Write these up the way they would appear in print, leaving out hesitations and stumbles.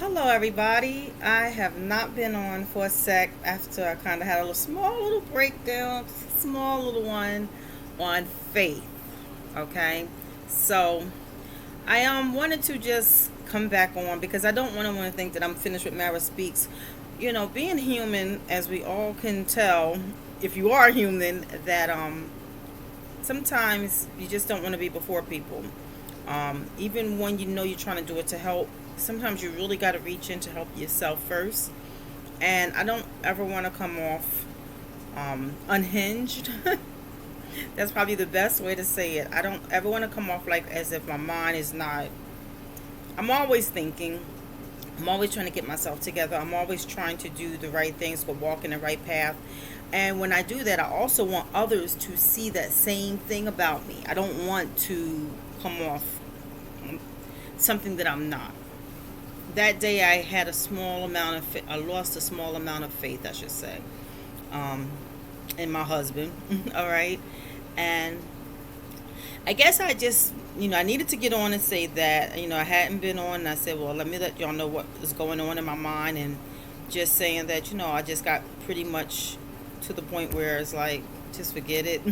Hello, everybody. I have not been on for a sec after I kind of had a small little breakdown, small little one on faith. Okay, so I wanted to just come back on because I don't want to think that I'm finished with Mara Speaks. You know, being human, as we all can tell, if you are human, that sometimes you just don't want to be before people. Even when you know you're trying to do it to help, sometimes you really got to reach in to help yourself first. And I don't ever want to come off unhinged. That's probably the best way to say it. I don't ever want to come off like as if my mind is not. I'm always thinking. I'm always trying to get myself together. I'm always trying to do the right things, to walk in the right path. And when I do that, I also want others to see that same thing about me. I don't want to come off something that I'm not. That day, I had a small amount of, I lost a small amount of faith, I should say, um, in my husband. All right. And I guess I just, I needed to get on and say that, I hadn't been on. And I said, well, let me let y'all know what is going on in my mind. And just saying that, I just got pretty much to the point where it's like, just forget it.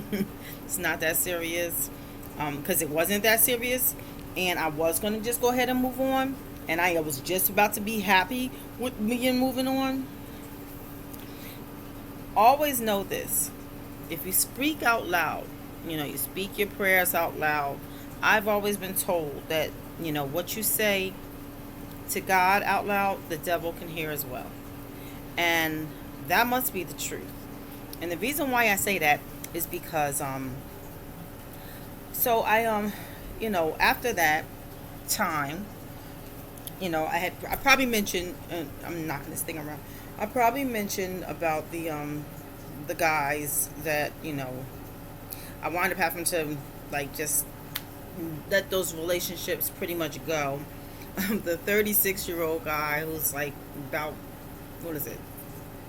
It's not that serious. Because it wasn't that serious. And I was going to just go ahead and move on. And I was just about to be happy with me and moving on. Always know this. If you speak out loud, you speak your prayers out loud. I've always been told that, what you say to God out loud, the devil can hear as well. And that must be the truth. And the reason why I say that is because, so after that time, I probably mentioned, I'm knocking this thing around. I probably mentioned about the guys that, I wound up having to, like, just let those relationships pretty much go. The 36-year-old guy who's like about, what is it,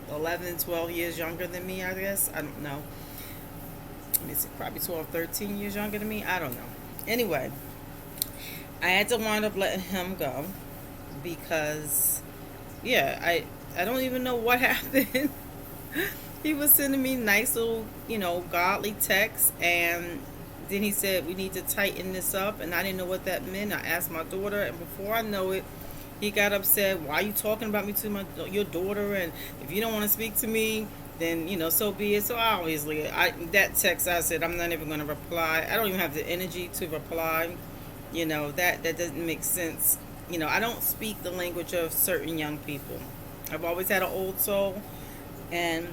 11, 12 years younger than me, I guess. I don't know. It's probably 12, 13 years younger than me. I don't know. Anyway, I had to wind up letting him go because, yeah, I don't even know what happened. He was sending me nice little, godly texts, and then he said we need to tighten this up, and I didn't know what that meant. I asked my daughter, and before I know it, he got upset. Why are you talking about me to your daughter? And if you don't want to speak to me, then so be it. So obviously, that text I said I'm not even going to reply. I don't even have the energy to reply. That doesn't make sense. I don't speak the language of certain young people. I've always had an old soul, and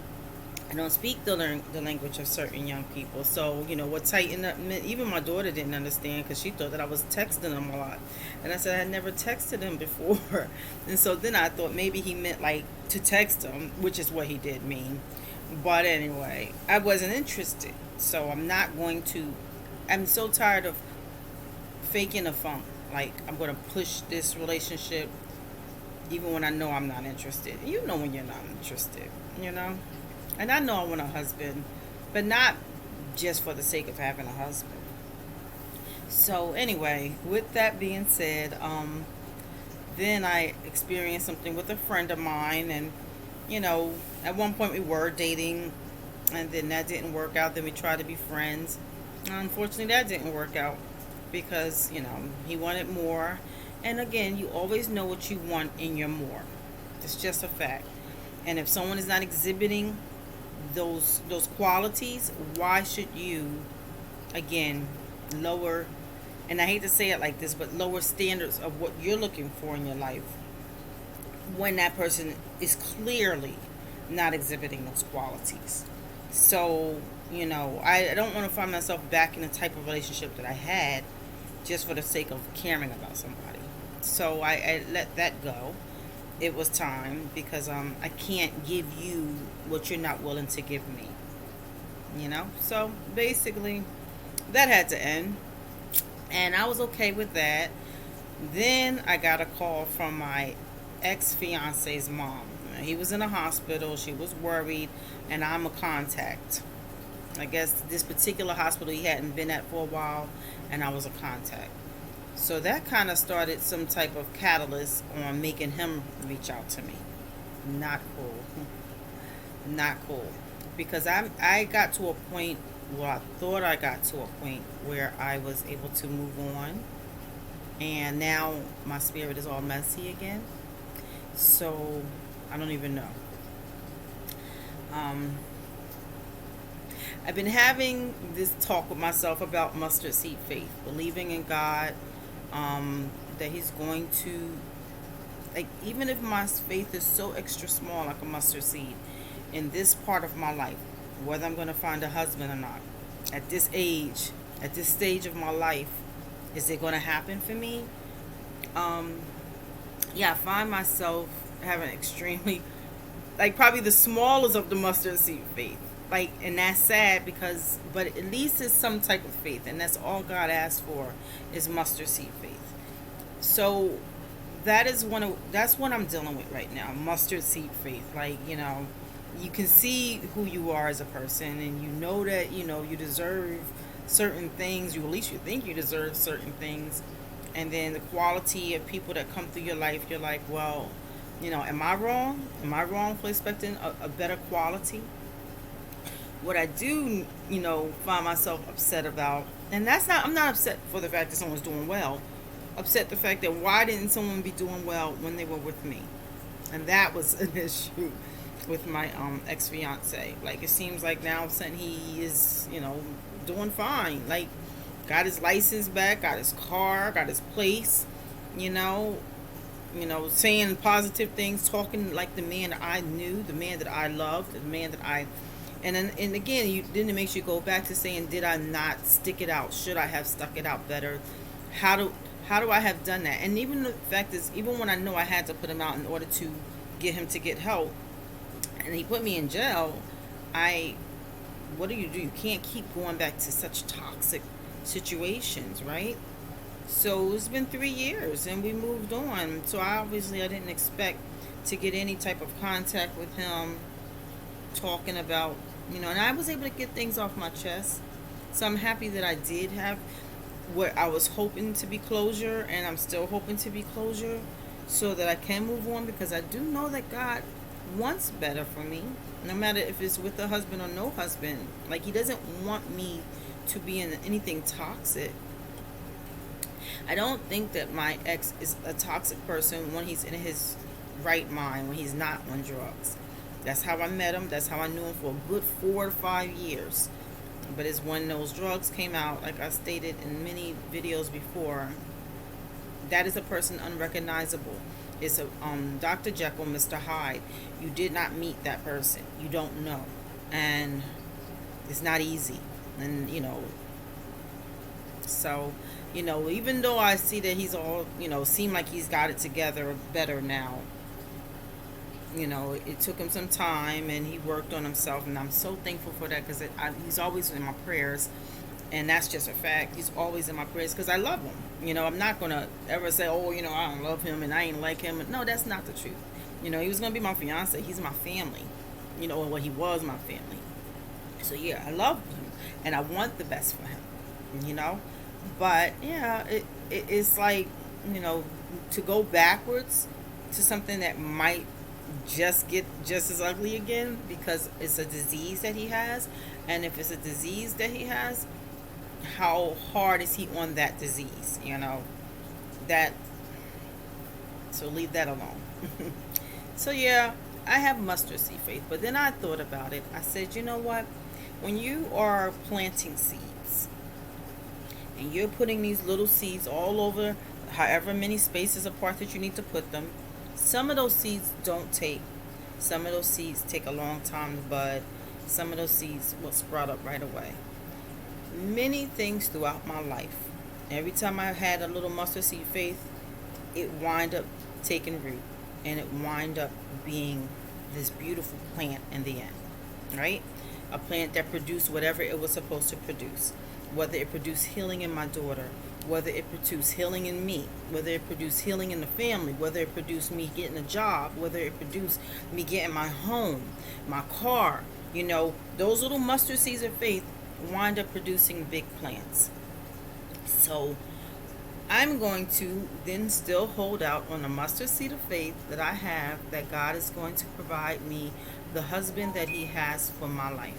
I don't speak the language of certain young people. So, what tighten up meant, even my daughter didn't understand because she thought that I was texting him a lot. And I said I had never texted him before. And so then I thought maybe he meant like to text him, which is what he did mean. But anyway, I wasn't interested. So I'm so tired of faking a funk. Like, I'm going to push this relationship even when I know I'm not interested. You know when you're not interested, And I know I want a husband, but not just for the sake of having a husband. So anyway, with that being said, then I experienced something with a friend of mine, and at one point we were dating, and then that didn't work out. Then we tried to be friends. Unfortunately, that didn't work out because he wanted more. And again, you always know what you want in your more. It's just a fact. And if someone is not exhibiting those qualities, why should you, again, lower, and I hate to say it like this, but lower standards of what you're looking for in your life when that person is clearly not exhibiting those qualities. So, I don't want to find myself back in the type of relationship that I had just for the sake of caring about somebody. So I let that go. It was time because I can't give you what you're not willing to give me. So basically, that had to end, and I was okay with that. Then I got a call from my ex-fiance's mom. He was in a hospital. She was worried, and I'm a contact. I guess this particular hospital he hadn't been at for a while, and I was a contact. So that kind of started some type of catalyst on making him reach out to me. Not cool. Not cool. Because I got to a point, well, I thought I got to a point where I was able to move on, and now my spirit is all messy again. So I don't even know. Um, I've been having this talk with myself about mustard seed faith, believing in God, that He's going to, like, even if my faith is so extra small, like a mustard seed, in this part of my life, whether I'm going to find a husband or not, at this age, at this stage of my life, is it going to happen for me? Um, yeah, I find myself having extremely, like, probably the smallest of the mustard seed faith. Like, and that's sad because, but at least it's some type of faith, and that's all God asks for is mustard seed faith. So that's what I'm dealing with right now, mustard seed faith. Like, you can see who you are as a person, and you know that you deserve certain things. You, at least you think you deserve certain things, and then the quality of people that come through your life, you're like, well, am I wrong? Am I wrong for expecting a better quality? What I do, find myself upset about, and I'm not upset for the fact that someone's doing well. Upset the fact that why didn't someone be doing well when they were with me, and that was an issue with my ex fiance. Like, it seems like now all of a sudden he is, doing fine. Like, got his license back, got his car, got his place, you know, saying positive things, talking like the man that I knew, the man that I loved, the man that I, and again, then it makes you go back to saying, did I not stick it out? Should I have stuck it out better? How do how do I have done that? And even the fact is, even when I know I had to put him out in order to get him to get help, and he put me in jail, I, what do? You can't keep going back to such toxic situations, right? So it's been 3 years and we moved on. So I didn't expect to get any type of contact with him talking about, and I was able to get things off my chest. So I'm happy that I did have what I was hoping to be closure, and I'm still hoping to be closure so that I can move on, because I do know that God wants better for me, no matter if it's with a husband or no husband. Like, He doesn't want me to be in anything toxic. I don't think that my ex is a toxic person when he's in his right mind, when he's not on drugs. That's how I met him. That's how I knew him for a good 4 to 5 years. But it's when those drugs came out, like I stated in many videos before, that is a person unrecognizable. It's a Dr. Jekyll, Mr. Hyde. You did not meet that person. You don't know. And it's not easy. And, so, even though I see that he's all, seem like he's got it together better now, it took him some time and he worked on himself, and I'm so thankful for that, because he's always in my prayers, and that's just a fact. He's always in my prayers because I love him. I'm not going to ever say, oh, I don't love him and I ain't like him. No, that's not the truth. He was going to be my fiance. He's my family, and he was my family. So, yeah, I love him and I want the best for him, But, yeah, it's like, to go backwards to something that might just get just as ugly again, because it's a disease that he has. And if it's a disease that he has, how hard is he on that disease? That, so leave that alone. So yeah, I have mustard seed faith, but then I thought about it. I said, you know what, when you are planting seeds and you're putting these little seeds all over, however many spaces apart that you need to put them, some of those seeds don't take. Some of those seeds take a long time to bud. Some of those seeds will sprout up right away. Many things throughout my life, every time I had a little mustard seed faith, it wind up taking root, and it wind up being this beautiful plant in the end, right? A plant that produced whatever it was supposed to produce. Whether it produced healing in my daughter, whether it produced healing in me, whether it produced healing in the family, whether it produced me getting a job, whether it produced me getting my home, my car, those little mustard seeds of faith wind up producing big plants. So I'm going to then still hold out on the mustard seed of faith that I have, that God is going to provide me the husband that He has for my life.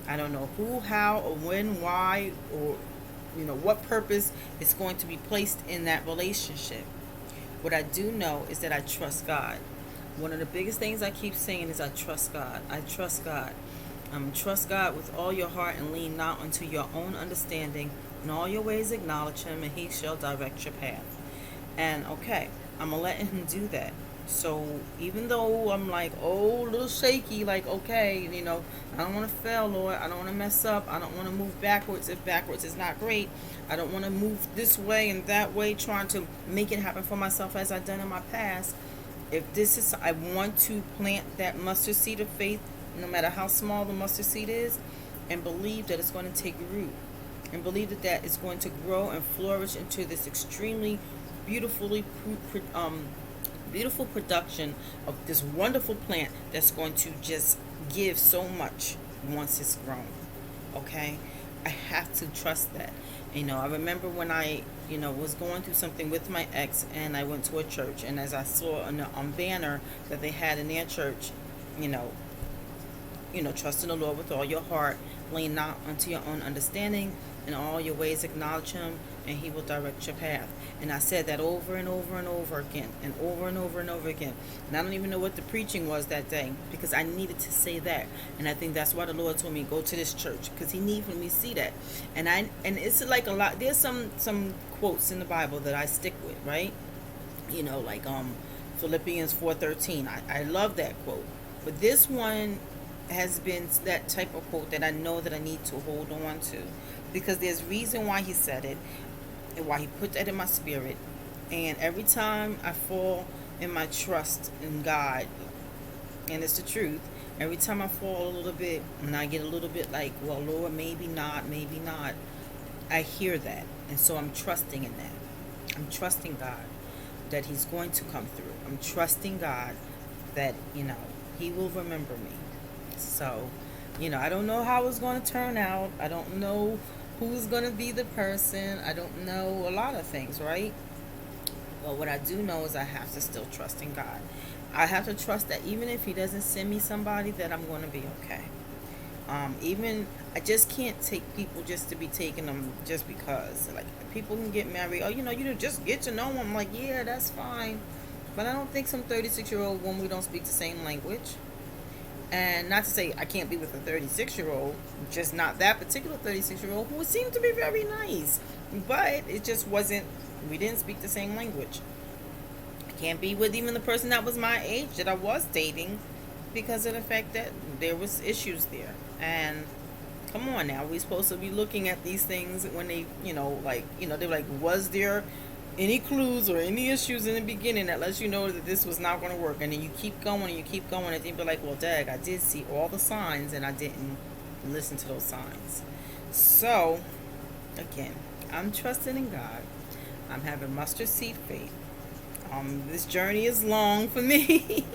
I don't know who, how, or when, why, or what purpose is going to be placed in that relationship. What I do know is that I trust God. One of the biggest things I keep saying is I trust God. I trust God. Trust God with all your heart and lean not unto your own understanding. In all your ways acknowledge Him, and He shall direct your path. And okay, I'm going to let Him do that. So even though I'm like, oh, a little shaky, like, okay, I don't want to fail, Lord. I don't want to mess up. I don't want to move backwards if backwards is not great. I don't want to move this way and that way, trying to make it happen for myself as I've done in my past. If this is, I want to plant that mustard seed of faith, no matter how small the mustard seed is, and believe that it's going to take root, and believe that is going to grow and flourish into this extremely beautifully beautiful production of this wonderful plant that's going to just give so much once it's grown. Okay, I have to trust that. I remember when I was going through something with my ex, and I went to a church, and as I saw on the banner that they had in their church, you know trust in the Lord with all your heart, lean not unto your own understanding, in all your ways acknowledge Him, and He will direct your path. And I said that over and over and over again, and over and over and over again. And I don't even know what the preaching was that day, because I needed to say that. And I think that's why the Lord told me go to this church, because He needed me to see that. And it's like a lot. There's some quotes in the Bible that I stick with, right? Like Philippians 4:13. I love that quote, but this one has been that type of quote that I know that I need to hold on to, because there's reason why He said it and why He put that in my spirit. And every time I fall in my trust in God, and it's the truth, every time I fall a little bit and I get a little bit like, well, Lord, maybe not, I hear that. And so I'm trusting in that. I'm trusting God that He's going to come through. I'm trusting God that, He will remember me. So, I don't know how it's going to turn out. I don't know who's going to be the person. I don't know a lot of things, right? But what I do know is I have to still trust in God. I have to trust that even if He doesn't send me somebody, that I'm going to be okay. I just can't take people just to be taking them just because. Like, people can get married. Oh, you just get to know them. I'm like, yeah, that's fine. But I don't think some 36-year-old woman, we don't speak the same language. And not to say I can't be with a 36-year-old, just not that particular 36-year-old, who seemed to be very nice. But it just wasn't, we didn't speak the same language. I can't be with even the person that was my age that I was dating, because of the fact that there was issues there. And come on now, we're supposed to be looking at these things when they, they're like, was there any clues or any issues in the beginning that lets you know that this was not going to work? And then you keep going and you keep going, and then you're like, well, dag, I did see all the signs and I didn't listen to those signs. So again, I'm trusting in God. I'm having mustard seed faith. This journey is long for me.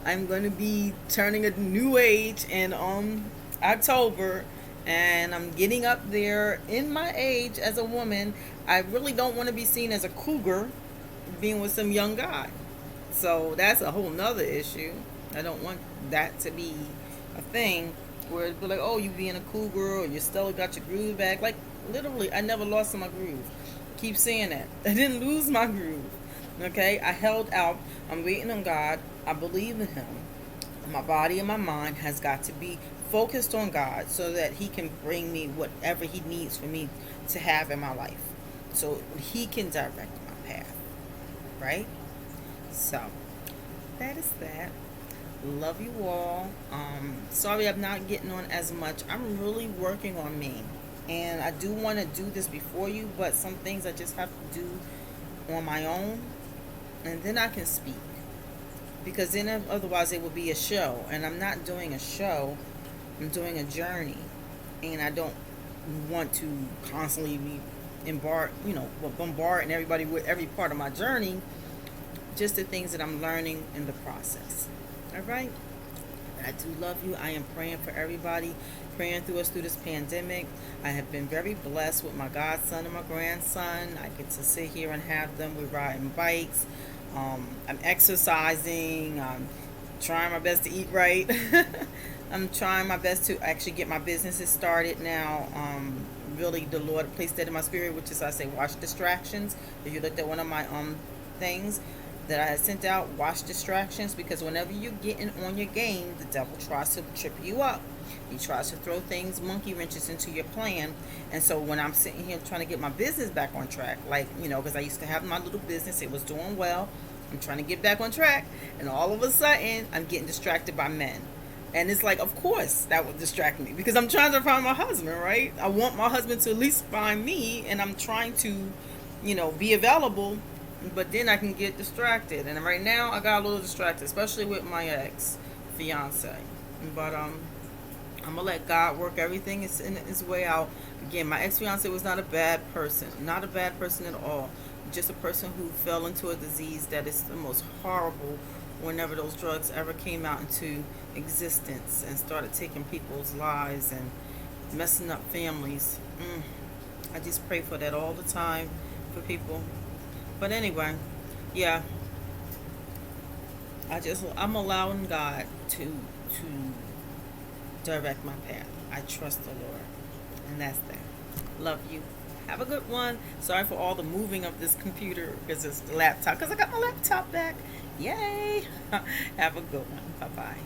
I'm going to be turning a new age in October, and I'm getting up there in my age as a woman. I really don't want to be seen as a cougar being with some young guy. So that's a whole nother issue. I don't want that to be a thing where it's like, oh, you being a cougar, or you still got your groove back. Like, literally, I never lost my groove. I keep saying that. I didn't lose my groove. Okay? I held out. I'm waiting on God. I believe in Him. My body and my mind has got to be focused on God so that He can bring me whatever He needs for me to have in my life. So He can direct my path. Right? So, that is that. Love you all. Sorry I'm not getting on as much. I'm really working on me. And I do want to do this before you, but some things I just have to do on my own. And then I can speak. Because then otherwise it will be a show. And I'm not doing a show. I'm doing a journey. And I don't want to constantly be bombarding everybody with every part of my journey. Just the things that I'm learning in the process. All right? I do love you. I am praying for everybody, praying through us through this pandemic. I have been very blessed with my godson and my grandson. I get to sit here and have them. We're riding bikes. I'm exercising. I'm trying my best to eat right. I'm trying my best to actually get my businesses started now. Really, the Lord placed that in my spirit, which is I say, watch distractions. If you looked at one of my things that I had sent out, watch distractions, because whenever you're getting on your game, the devil tries to trip you up. He tries to throw things, monkey wrenches into your plan. And so when I'm sitting here trying to get my business back on track, like, because I used to have my little business, it was doing well. I'm trying to get back on track, and all of a sudden, I'm getting distracted by men. And it's like, of course, that would distract me because I'm trying to find my husband, right? I want my husband to at least find me, and I'm trying to, be available, but then I can get distracted. And right now, I got a little distracted, especially with my ex fiance. But I'm gonna let God work everything in its way out. Again, my ex fiance was not a bad person, not a bad person at all. Just a person who fell into a disease that is the most horrible. Whenever those drugs ever came out into existence and started taking people's lives and messing up families, I just pray for that all the time for people. But anyway, yeah, I'm allowing God to direct my path. I trust the Lord, and that's that. Love you. Have a good one. Sorry for all the moving of this computer because it's the laptop. Because I got my laptop back. Yay! Have a good one. Bye bye.